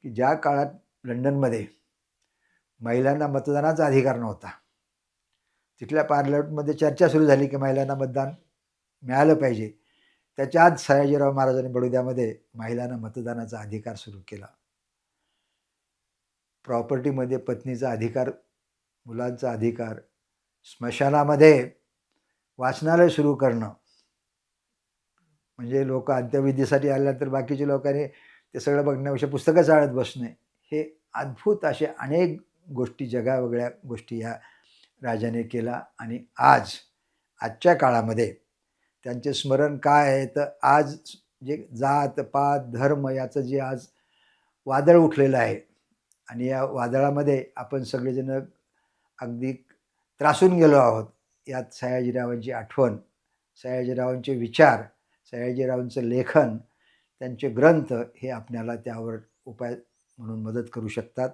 की ज्या काळात लंडनमध्ये महिलांना मतदानाचा अधिकार नव्हता, तिथल्या पार्लमेंटमध्ये चर्चा सुरू झाली की महिलांना मतदान मिळालं पाहिजे. त्याच्या आत सयाजीराव महाराजांनी बडोद्यामध्ये महिलांना मतदानाचा अधिकार सुरू केला. प्रॉपर्टीमध्ये पत्नीचा अधिकार, मुलांचा अधिकार, स्मशानामध्ये वाचनालय सुरू करणं, म्हणजे लोक अंत्यविधीसाठी आल्यानंतर बाकीच्या लोकांनी ते सगळं बघण्यापेक्षा पुस्तकं चाळत बसणे, हे अद्भुत असे अनेक गोष्टी, जगावेगळ्या गोष्टी या राजाने केला. आणि आजच्या काळामध्ये त्यांचे स्मरण काय आहे, तर आज जे जात पात धर्म याचं जे आज वादळ उठलेलं आहे आणि या वादळामध्ये आपण सगळेजण अगदी त्रासून गेलो आहोत. यात सयाजीरावांची आठवण, सयाजीरावांचे विचार, सयाजीरावांचं लेखन, त्यांचे ग्रंथ हे आपल्याला त्यावर उपाय म्हणून मदत करू शकतात.